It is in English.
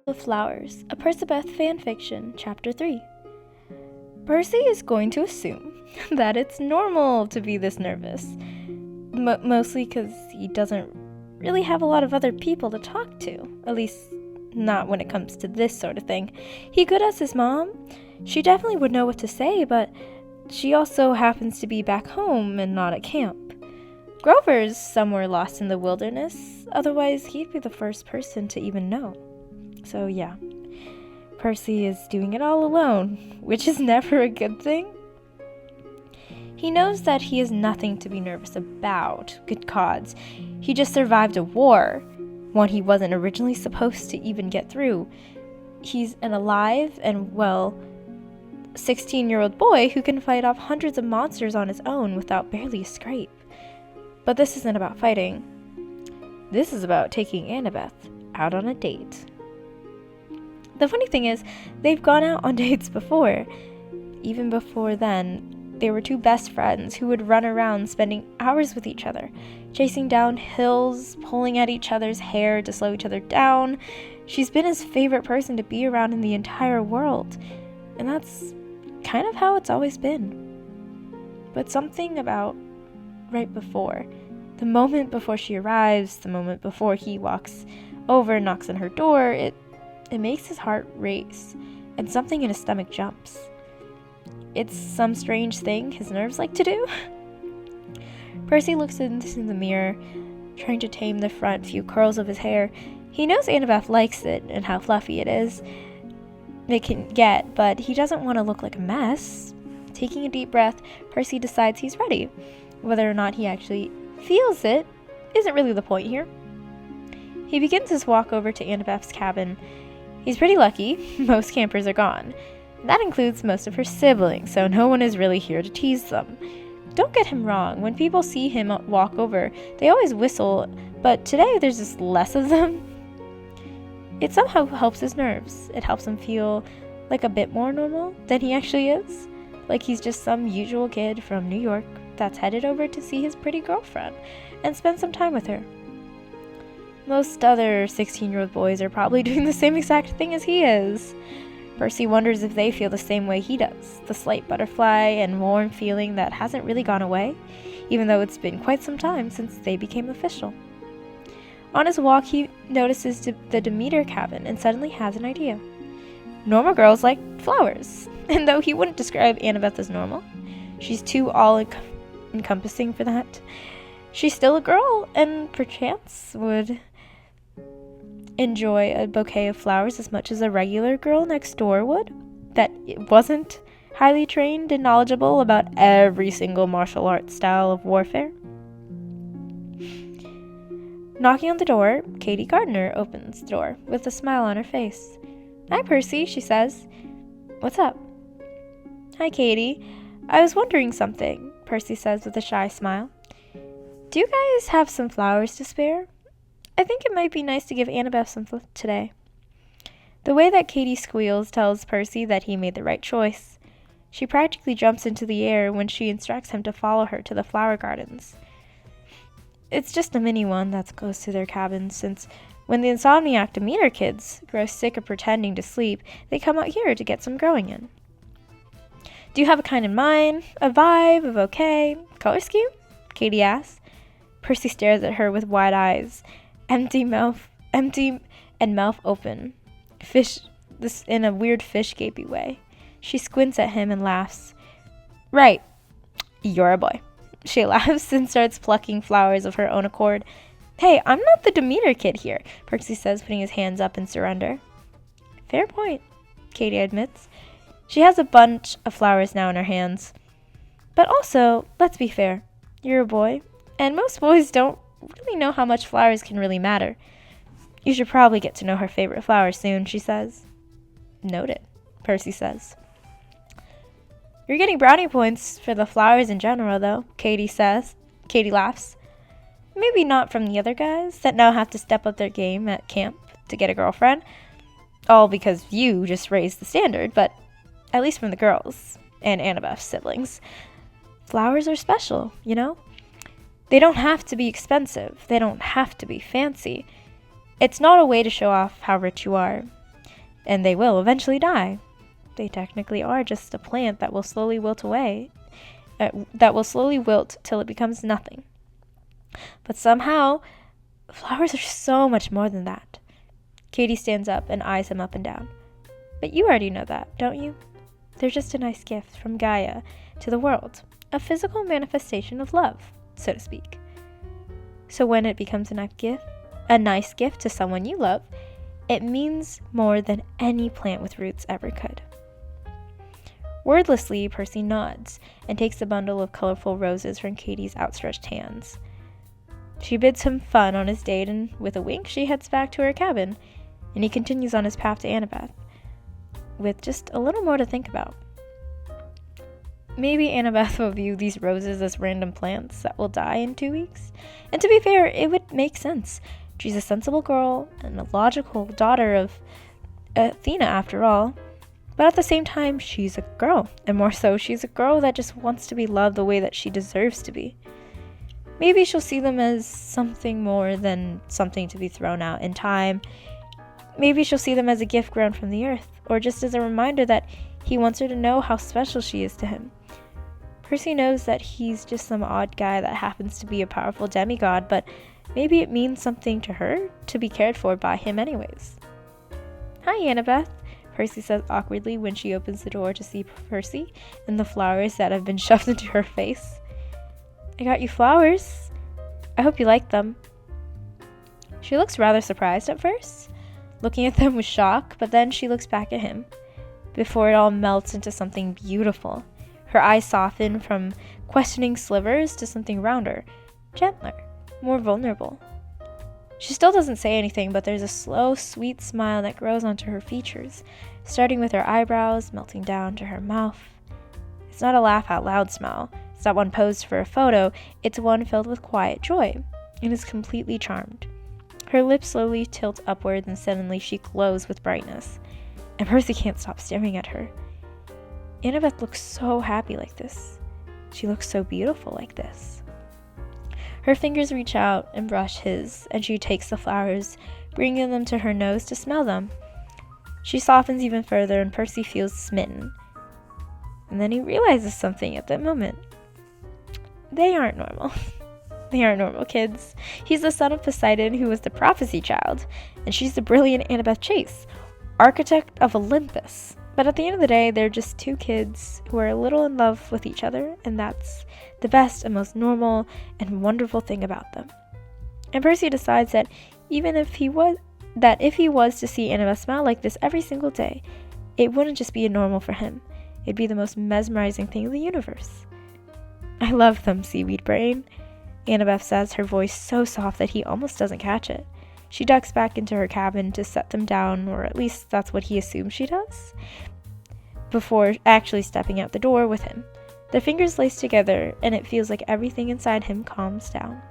of Flowers, a Percabeth fanfiction, Chapter 3. Percy is going to assume that it's normal to be this nervous, mostly because he doesn't really have a lot of other people to talk to, at least not when it comes to this sort of thing. He could ask his mom. She definitely would know what to say, but she also happens to be back home and not at camp. Grover's somewhere lost in the wilderness, otherwise he'd be the first person to even know. So yeah, Percy is doing it all alone, which is never a good thing. He knows that he has nothing to be nervous about, good gods. He just survived a war, one he wasn't originally supposed to even get through. He's an alive and, 16-year-old boy who can fight off hundreds of monsters on his own without barely a scrape. But this isn't about fighting. This is about taking Annabeth out on a date. The funny thing is, they've gone out on dates before. Even before then, they were two best friends who would run around spending hours with each other, chasing down hills, pulling at each other's hair to slow each other down. She's been his favorite person to be around in the entire world, and that's kind of how it's always been. But something about right before, the moment before she arrives, the moment before he walks over and knocks on her door, it makes his heart race, and something in his stomach jumps. It's some strange thing his nerves like to do. Percy looks into the mirror, trying to tame the front few curls of his hair. He knows Annabeth likes it and how fluffy it can get, but he doesn't want to look like a mess. Taking a deep breath, Percy decides he's ready. Whether or not he actually feels it isn't really the point here. He begins his walk over to Annabeth's cabin. He's pretty lucky. Most campers are gone. That includes most of her siblings, so no one is really here to tease them. Don't get him wrong. When people see him walk over, they always whistle, but today there's just less of them. It somehow helps his nerves. It helps him feel like a bit more normal than he actually is. Like he's just some usual kid from New York that's headed over to see his pretty girlfriend and spend some time with her. Most other 16-year-old boys are probably doing the same exact thing as he is. Percy wonders if they feel the same way he does, the slight butterfly and warm feeling that hasn't really gone away, even though it's been quite some time since they became official. On his walk, he notices the Demeter cabin and suddenly has an idea. Normal girls like flowers, and though he wouldn't describe Annabeth as normal, she's too all-encompassing for that. She's still a girl, and perchance would enjoy a bouquet of flowers as much as a regular girl next door would, that wasn't highly trained and knowledgeable about every single martial arts style of warfare. Knocking on the door, Katie Gardner opens the door with a smile on her face. "Hi, Percy," she says. "What's up?" "Hi, Katie. I was wondering something," Percy says with a shy smile. "Do you guys have some flowers to spare? I think it might be nice to give Annabeth some today." The way that Katie squeals tells Percy that he made the right choice. She practically jumps into the air when she instructs him to follow her to the flower gardens. It's just a mini one that's close to their cabin, since when the insomniac Demeter kids grow sick of pretending to sleep, they come out here to get some growing in. "Do you have a kind in mind? A vibe? A bouquet? Color scheme?" Katie asks. Percy stares at her with wide eyes, empty and mouth open, this in a weird fish gapey way. She squints at him and laughs. "Right, you're a boy." She laughs and starts plucking flowers of her own accord. "Hey, I'm not the Demeter kid here," Percy says, putting his hands up in surrender. "Fair point," Katie admits. She has a bunch of flowers now in her hands. "But also, let's be fair. You're a boy, and most boys don't really know how much flowers can really matter. You should probably get to know her favorite flower soon," she says. "Noted," Percy says. "You're getting brownie points for the flowers in general, though," Katie says. Katie laughs. "Maybe not from the other guys that now have to step up their game at camp to get a girlfriend. All because you just raised the standard, but at least from the girls and Annabeth's siblings. Flowers are special, you know? They don't have to be expensive. They don't have to be fancy. It's not a way to show off how rich you are. And they will eventually die. They technically are just a plant that will slowly wilt away. That will slowly wilt till it becomes nothing. But somehow, flowers are so much more than that. Katie stands up and eyes him up and down. But you already know that, don't you? They're just a nice gift from Gaia to the world. A physical manifestation of love, so to speak. So when it becomes a nice gift to someone you love, it means more than any plant with roots ever could. Wordlessly, Percy nods and takes a bundle of colorful roses from Katie's outstretched hands. She bids him fun on his date, and with a wink, she heads back to her cabin, and he continues on his path to Annabeth, with just a little more to think about. Maybe Annabeth will view these roses as random plants that will die in 2 weeks. And to be fair, it would make sense. She's a sensible girl and a logical daughter of Athena after all. But at the same time, she's a girl. And more so, she's a girl that just wants to be loved the way that she deserves to be. Maybe she'll see them as something more than something to be thrown out in time. Maybe she'll see them as a gift grown from the earth, or just as a reminder that he wants her to know how special she is to him. Percy knows that he's just some odd guy that happens to be a powerful demigod, but maybe it means something to her to be cared for by him anyways. "Hi, Annabeth," Percy says awkwardly when she opens the door to see Percy and the flowers that have been shoved into her face. "I got you flowers. I hope you like them." She looks rather surprised at first, looking at them with shock, but then she looks back at him, before it all melts into something beautiful. Her eyes soften from questioning slivers to something rounder, gentler, more vulnerable. She still doesn't say anything, but there's a slow, sweet smile that grows onto her features, starting with her eyebrows, melting down to her mouth. It's not a laugh-out-loud smile. It's not one posed for a photo. It's one filled with quiet joy, and is completely charmed. Her lips slowly tilt upwards, and suddenly she glows with brightness, and Percy can't stop staring at her. Annabeth looks so happy like this. She looks so beautiful like this. Her fingers reach out and brush his, and she takes the flowers, bringing them to her nose to smell them. She softens even further, and Percy feels smitten. And then he realizes something at that moment. They aren't normal. They aren't normal kids. He's the son of Poseidon, who was the prophecy child, and she's the brilliant Annabeth Chase, architect of Olympus. But at the end of the day, they're just two kids who are a little in love with each other, and that's the best and most normal and wonderful thing about them. And Percy decides that if he was to see Annabeth smile like this every single day, it wouldn't just be normal for him. It'd be the most mesmerizing thing in the universe. "I love them, seaweed brain," Annabeth says, her voice so soft that he almost doesn't catch it. She ducks back into her cabin to set them down, or at least that's what he assumes she does, before actually stepping out the door with him. Their fingers lace together, and it feels like everything inside him calms down.